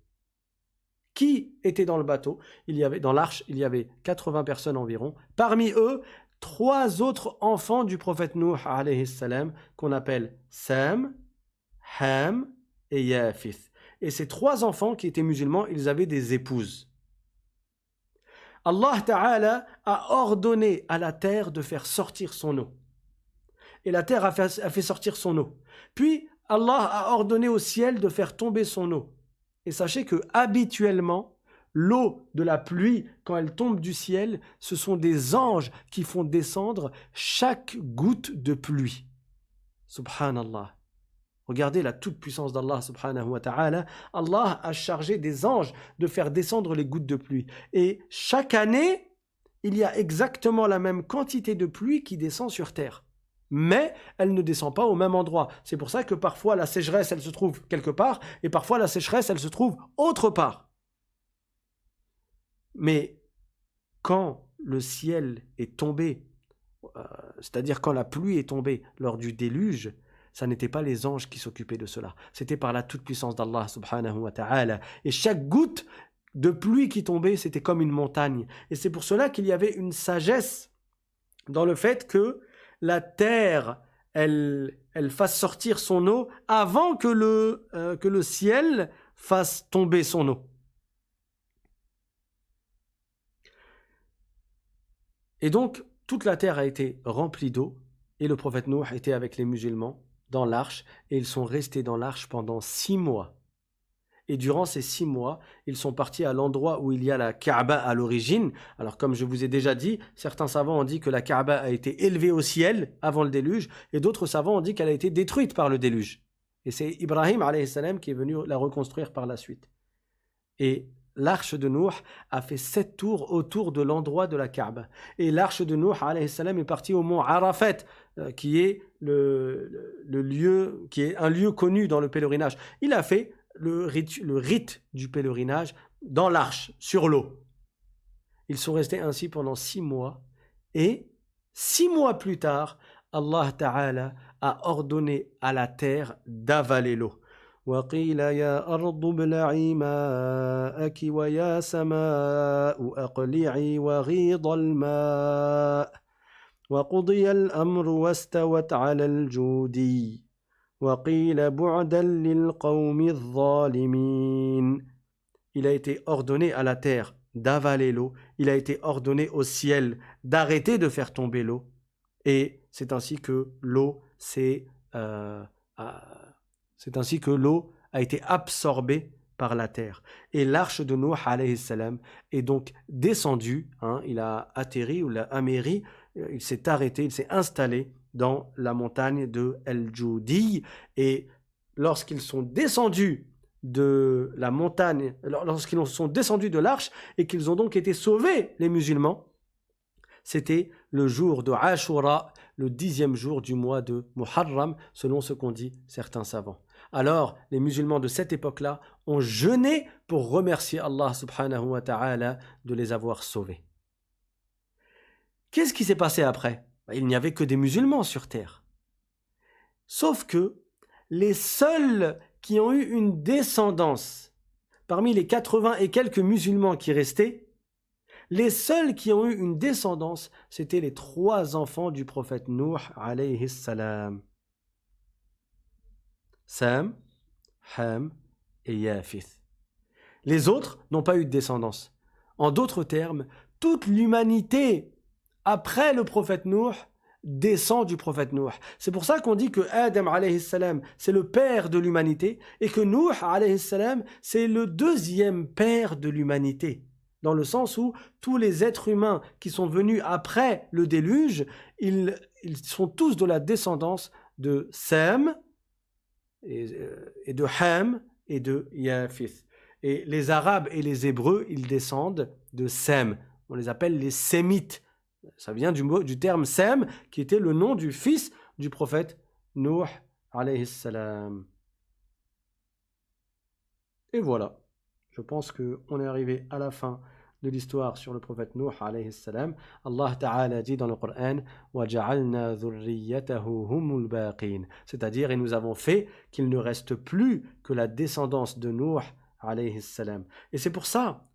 Qui était dans le bateau? Dans l'arche, il y avait 80 personnes environ. Parmi eux, 3 autres enfants du prophète Nuh alayhi salam qu'on appelle Sam, Ham et Yafith. Et ces 3 enfants qui étaient musulmans, ils avaient des épouses. Allah Ta'ala a ordonné à la terre de faire sortir son eau. Et la terre a fait sortir son eau. Puis Allah a ordonné au ciel de faire tomber son eau. Et sachez que habituellement, l'eau de la pluie, quand elle tombe du ciel, ce sont des anges qui font descendre chaque goutte de pluie. Subhanallah. Regardez la toute-puissance d'Allah subhanahu wa ta'ala. Allah a chargé des anges de faire descendre les gouttes de pluie. Et chaque année, il y a exactement la même quantité de pluie qui descend sur terre. Mais elle ne descend pas au même endroit. C'est pour ça que parfois la sécheresse, elle se trouve quelque part, et parfois la sécheresse, elle se trouve autre part. Mais quand le ciel est tombé, c'est-à-dire quand la pluie est tombée lors du déluge, ça n'était pas les anges qui s'occupaient de cela. C'était par la toute-puissance d'Allah subhanahu wa ta'ala. Et chaque goutte de pluie qui tombait, c'était comme une montagne. Et c'est pour cela qu'il y avait une sagesse dans le fait que la terre, elle fasse sortir son eau avant que le ciel fasse tomber son eau. Et donc, toute la terre a été remplie d'eau, et le prophète Nuh était avec les musulmans dans l'arche, et ils sont restés dans l'arche pendant 6 mois. Et durant ces 6 mois, ils sont partis à l'endroit où il y a la Kaaba à l'origine. Alors comme je vous ai déjà dit, certains savants ont dit que la Kaaba a été élevée au ciel avant le déluge, et d'autres savants ont dit qu'elle a été détruite par le déluge. Et c'est Ibrahim alayhi salam qui est venu la reconstruire par la suite. Et l'arche de Nuh a fait 7 tours autour de l'endroit de la Kaaba. Et l'arche de Nuh alayhi salam est partie au mont Arafat, qui est le lieu, qui est un lieu connu dans le pèlerinage. Il a fait le rite du pèlerinage dans l'arche, sur l'eau. Ils sont restés ainsi pendant 6 mois, et 6 mois plus tard, Allah Ta'ala a ordonné à la terre d'avaler l'eau. وقيل يا أرض ابلعي ماءك ويا سماء أقلعي وغيض الماء وقضي الأمر واستوت على الجودي وقيل بعدا للقوم الظالمين. Il a été ordonné à la terre d'avaler l'eau, il a été ordonné au ciel d'arrêter de faire tomber l'eau, et c'est ainsi que l'eau a été absorbée par la terre. Et l'arche de Nuh alayhi salam est donc descendue, il a atterri ou l'a améri, il s'est arrêté, il s'est installé dans la montagne de El-Joudi, et lorsqu'ils sont descendus de la montagne, lorsqu'ils sont descendus de l'arche et qu'ils ont donc été sauvés, les musulmans, c'était le jour de Ashura, le 10e jour du mois de Muharram, selon ce qu'ont dit certains savants. Alors, les musulmans de cette époque-là ont jeûné pour remercier Allah subhanahu wa ta'ala de les avoir sauvés. Qu'est-ce qui s'est passé après? Il n'y avait que des musulmans sur terre. Sauf que les seuls qui ont eu une descendance, parmi les 80 et quelques musulmans qui restaient, les seuls qui ont eu une descendance, c'étaient les 3 enfants du prophète Nuh alayhi salam. Sam, Ham et Yafith. Les autres n'ont pas eu de descendance. En d'autres termes, toute l'humanité après le prophète Nuh descend du prophète Nuh. C'est pour ça qu'on dit que Adam alayhi salam, c'est le père de l'humanité, et que Nuh alayhi salam, c'est le 2e père de l'humanité. Dans le sens où tous les êtres humains qui sont venus après le déluge, ils sont tous de la descendance de Sam et de Ham et de Yafith. Et les Arabes et les Hébreux, ils descendent de Sem. On les appelle les Sémites. Ça vient du terme Sem, qui était le nom du fils du prophète Nuh alayhi salam. Et voilà. Je pense qu'on est arrivé à la fin de l'histoire sur le prophète Nuh alayhi salam. Allah Ta'ala dit dans le Coran وَجَعَلْنَا ذُرِّيَّتَهُ هُمُ الْبَاقِينَ, c'est-à-dire, et nous avons fait qu'il ne reste plus que la descendance de Nuh alayhi salam. Et c'est pour ça,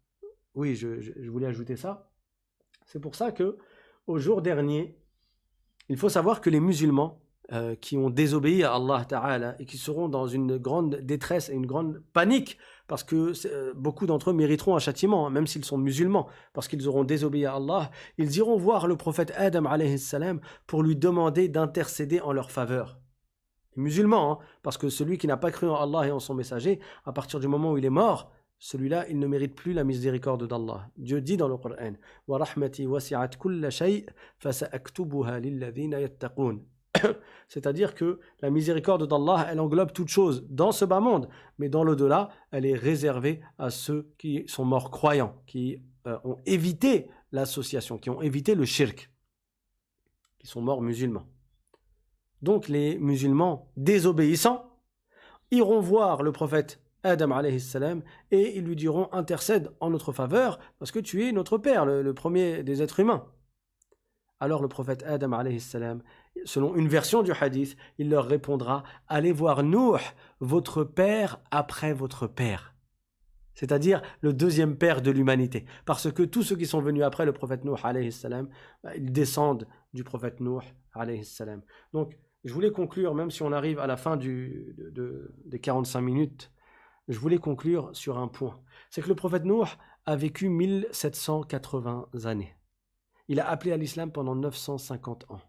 oui, je voulais ajouter ça, c'est pour ça que au jour dernier, il faut savoir que les musulmans qui ont désobéi à Allah Ta'ala et qui seront dans une grande détresse et une grande panique, parce que beaucoup d'entre eux mériteront un châtiment, même s'ils sont musulmans, parce qu'ils auront désobéi à Allah, ils iront voir le prophète Adam alayhi salam pour lui demander d'intercéder en leur faveur. Les musulmans, hein, parce que celui qui n'a pas cru en Allah et en son messager, à partir du moment où il est mort, celui-là, il ne mérite plus la miséricorde d'Allah. Dieu dit dans le Coran, wa rahmati wasi'at kulla shay' fa sa'aktubuha lilladhina yattaqun. C'est-à-dire que la miséricorde d'Allah, elle englobe toute chose dans ce bas monde, mais dans l'au-delà, elle est réservée à ceux qui sont morts croyants, qui ont évité l'association, qui ont évité le shirk, qui sont morts musulmans. Donc les musulmans désobéissants iront voir le prophète Adam alayhi salam et ils lui diront intercède en notre faveur parce que tu es notre père, le premier des êtres humains. Alors le prophète Adam alayhi salam, selon une version du hadith, il leur répondra allez voir Nuh, votre père après votre père. C'est-à-dire le deuxième père de l'humanité. Parce que tous ceux qui sont venus après le prophète Nuh alayhi salam, ils descendent du prophète Nuh alayhi salam. Donc je voulais conclure, même si on arrive à la fin des 45 minutes, je voulais conclure sur un point. C'est que le prophète Nuh a vécu 1780 années. Il a appelé à l'islam pendant 950 ans.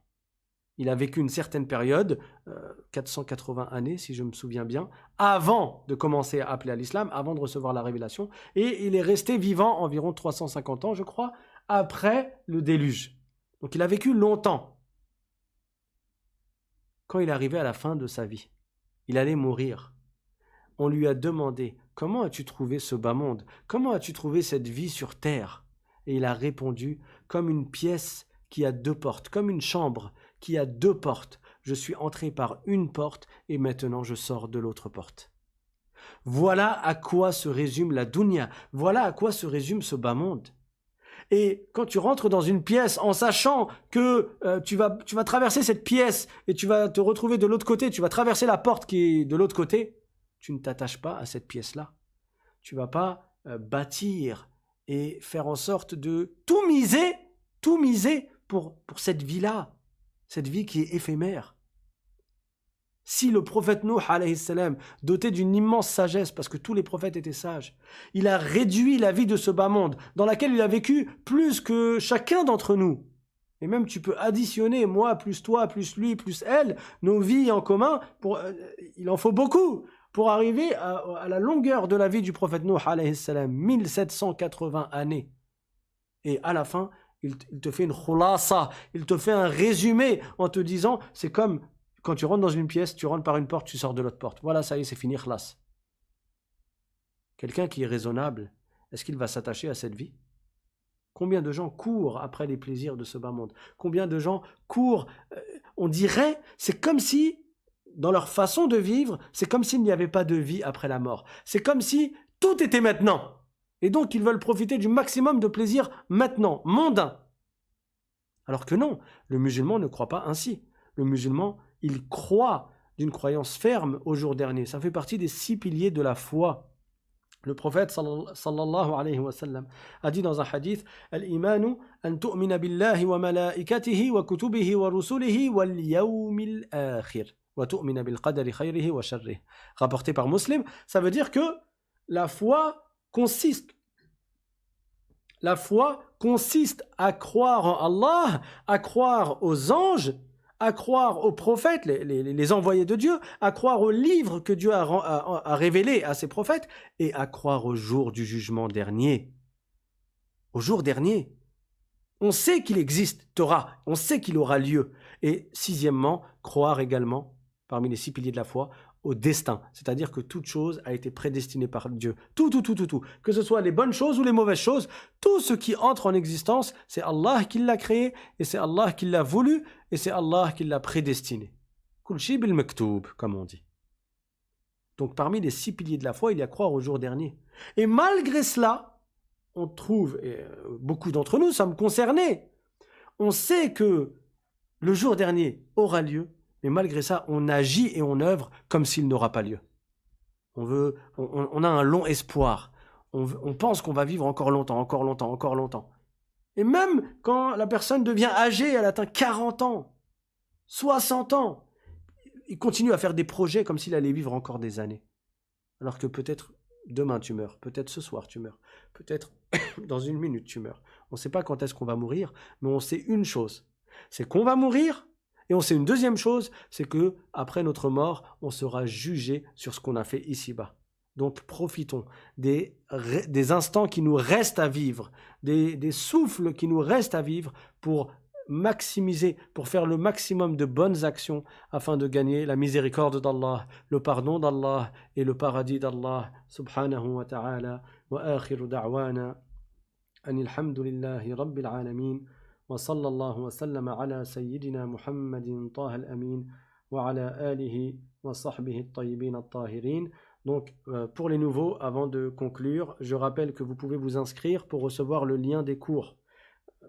Il a vécu une certaine période, 480 années si je me souviens bien, avant de commencer à appeler à l'islam, avant de recevoir la révélation, et il est resté vivant environ 350 ans, je crois, après le déluge. Donc il a vécu longtemps. Quand il est arrivé à la fin de sa vie, il allait mourir. On lui a demandé « Comment as-tu trouvé ce bas monde? Comment as-tu trouvé cette vie sur terre ?» Et il a répondu « Comme une pièce qui a deux portes, comme une chambre qui a deux portes. Je suis entré par une porte et maintenant je sors de l'autre porte. » Voilà à quoi se résume la dunya. Voilà à quoi se résume ce bas monde. Et quand tu rentres dans une pièce en sachant que tu vas traverser cette pièce et tu vas te retrouver de l'autre côté, tu vas traverser la porte qui est de l'autre côté, tu ne t'attaches pas à cette pièce-là. Tu ne vas pas bâtir et faire en sorte de tout miser pour cette vie-là, cette vie qui est éphémère. Si le prophète Nuh, alayhi salam, doté d'une immense sagesse, parce que tous les prophètes étaient sages, il a réduit la vie de ce bas monde, dans laquelle il a vécu plus que chacun d'entre nous. Et même tu peux additionner moi, plus toi, plus lui, plus elle, nos vies en commun, il en faut beaucoup pour arriver à la longueur de la vie du prophète Nuh, alayhi salam, 1780 années. Et à la fin, il te fait une khulasa, il te fait un résumé en te disant, c'est comme quand tu rentres dans une pièce, tu rentres par une porte, tu sors de l'autre porte. Voilà, ça y est, c'est fini, khlas. Quelqu'un qui est raisonnable, est-ce qu'il va s'attacher à cette vie? Combien de gens courent après les plaisirs de ce bas monde? Combien de gens courent, on dirait, c'est comme si, dans leur façon de vivre, c'est comme s'il n'y avait pas de vie après la mort. C'est comme si tout était maintenant. Et donc, ils veulent profiter du maximum de plaisir maintenant, mondain. Alors que non, le musulman ne croit pas ainsi. Le musulman, il croit d'une croyance ferme au jour dernier. Ça fait partie des 6 piliers de la foi. Le prophète sallallahu alayhi wa sallam a dit dans un hadith Al-imanu an tu'mina billahi wa malaikatihi wa kutubihi wa rusulihi wal yawmil akhir wa tu'mina bil qadari khayrihi wa sharrihi. Rapporté par Muslim, ça veut dire que la foi consiste à croire en Allah, à croire aux anges, à croire aux prophètes, les envoyés de Dieu, à croire aux livres que Dieu a révélés à ses prophètes et à croire au jour du jugement dernier. Au jour dernier. On sait qu'il existe Torah, on sait qu'il aura lieu. Et sixièmement, croire également, parmi les 6 piliers de la foi, au destin. C'est-à-dire que toute chose a été prédestinée par Dieu. Tout. Que ce soit les bonnes choses ou les mauvaises choses, tout ce qui entre en existence, c'est Allah qui l'a créé, et c'est Allah qui l'a voulu, et c'est Allah qui l'a prédestiné. Kul shi bil maktoub, comme on dit. Donc parmi les 6 piliers de la foi, il y a croire au jour dernier. Et malgré cela, on trouve, et beaucoup d'entre nous sommes concernés, on sait que le jour dernier aura lieu, mais malgré ça, on agit et on œuvre comme s'il n'aura pas lieu. On a un long espoir. On pense qu'on va vivre encore longtemps, encore longtemps, encore longtemps. Et même quand la personne devient âgée, elle atteint 40 ans, 60 ans, il continue à faire des projets comme s'il allait vivre encore des années. Alors que peut-être demain tu meurs, peut-être ce soir tu meurs, peut-être dans une minute tu meurs. On ne sait pas quand est-ce qu'on va mourir, mais on sait une chose, c'est qu'on va mourir, et on sait une deuxième chose, c'est que après notre mort, on sera jugé sur ce qu'on a fait ici-bas. Donc profitons des instants qui nous restent à vivre, des souffles qui nous restent à vivre pour maximiser, pour faire le maximum de bonnes actions afin de gagner la miséricorde d'Allah, le pardon d'Allah et le paradis d'Allah subhanahu wa ta'ala. Wa akhiru da'wana anilhamdulillahi rabbil alamin wa sallallahu wa sallama ala sayyidina Muhammadin Taha al-Amin wa ala alihi wa sahbihi at-tayyibin at-tahirin. Donc, pour les nouveaux, avant de conclure, je rappelle que vous pouvez vous inscrire pour recevoir le lien des cours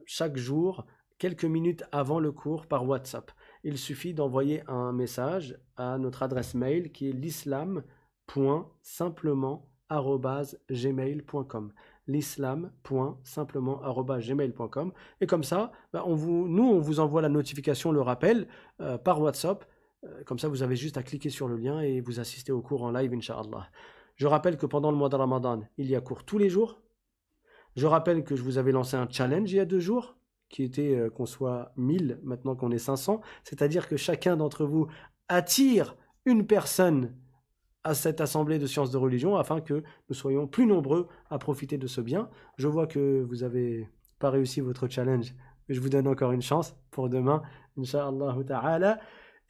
chaque jour, quelques minutes avant le cours par WhatsApp. Il suffit d'envoyer un message à notre adresse mail qui est l'islam.simplement@gmail.com. l'islam.simplement@gmail.com. Et comme ça, on vous envoie la notification, le rappel par WhatsApp. Comme ça, vous avez juste à cliquer sur le lien et vous assistez au cours en live, Inch'Allah. Je rappelle que pendant le mois de Ramadan, il y a cours tous les jours. Je rappelle que je vous avais lancé un challenge il y a 2 jours, qui était qu'on soit 1000, maintenant qu'on est 500. C'est-à-dire que chacun d'entre vous attire une personne à cette assemblée de sciences de religion afin que nous soyons plus nombreux à profiter de ce bien. Je vois que vous n'avez pas réussi votre challenge. Je vous donne encore une chance pour demain, Inch'Allah ta'ala.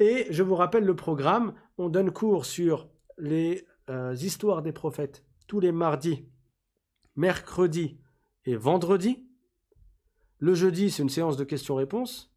Et je vous rappelle le programme, on donne cours sur les histoires des prophètes tous les mardis, mercredis et vendredis. Le jeudi, c'est une séance de questions-réponses.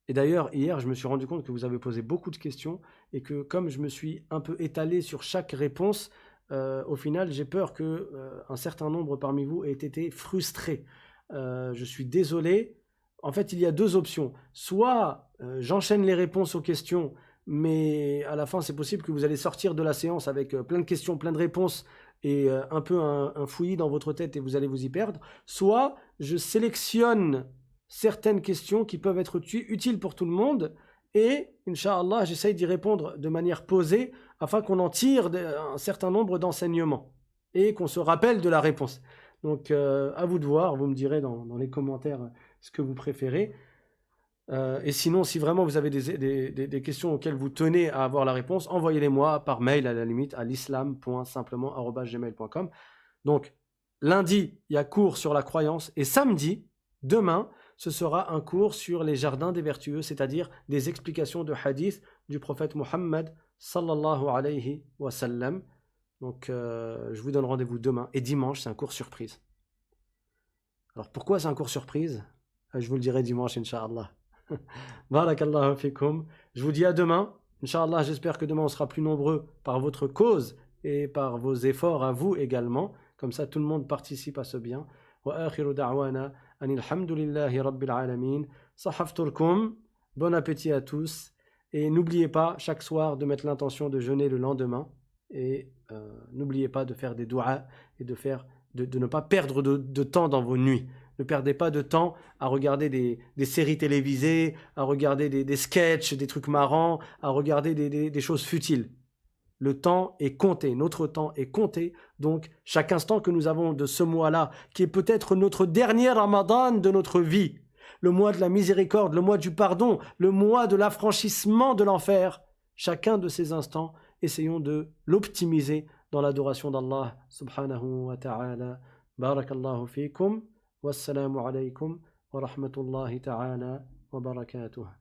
Et d'ailleurs, hier, je me suis rendu compte que vous avez posé beaucoup de questions et que comme je me suis un peu étalé sur chaque réponse, au final, j'ai peur qu'un certain nombre parmi vous ait été frustré. Je suis désolé. En fait, il y a 2 options. Soit j'enchaîne les réponses aux questions, mais à la fin, c'est possible que vous allez sortir de la séance avec plein de questions, plein de réponses et un peu un fouillis dans votre tête et vous allez vous y perdre. Soit je sélectionne certaines questions qui peuvent être utiles pour tout le monde et, Inch'Allah, j'essaye d'y répondre de manière posée afin qu'on en tire un certain nombre d'enseignements et qu'on se rappelle de la réponse. Donc, à vous de voir, vous me direz dans les commentaires ce que vous préférez. Et sinon, si vraiment vous avez des questions auxquelles vous tenez à avoir la réponse, envoyez-les-moi par mail à la limite à l'islam.simplement@gmail.com. Donc, lundi, il y a cours sur la croyance et samedi, demain, ce sera un cours sur les jardins des vertueux, c'est-à-dire des explications de hadith du prophète Muhammad sallallahu alayhi wa sallam. Donc, je vous donne rendez-vous demain. Et dimanche, c'est un cours surprise. Alors, pourquoi c'est un cours surprise? Je vous le dirai dimanche, Inch'Allah. Barakallahu fikum. Je vous dis à demain. Inch'Allah, j'espère que demain on sera plus nombreux par votre cause et par vos efforts à vous également. Comme ça, tout le monde participe à ce bien. Wa akhiru da'wana anil hamdulillahi rabbil alamin. Sahafturkum. Bon appétit à tous. Et n'oubliez pas, chaque soir, de mettre l'intention de jeûner le lendemain. Et n'oubliez pas de faire des du'as et de ne pas perdre de temps dans vos nuits. Ne perdez pas de temps à regarder des séries télévisées, à regarder des sketchs, des trucs marrants, à regarder des choses futiles. Le temps est compté, notre temps est compté. Donc, chaque instant que nous avons de ce mois-là, qui est peut-être notre dernier Ramadan de notre vie, le mois de la miséricorde, le mois du pardon, le mois de l'affranchissement de l'enfer, chacun de ces instants, essayons de l'optimiser dans l'adoration d'Allah subhanahu wa ta'ala. Barakallahu fikum. Wassalamu alaykum wa rahmatullahi ta'ala wa barakatuh.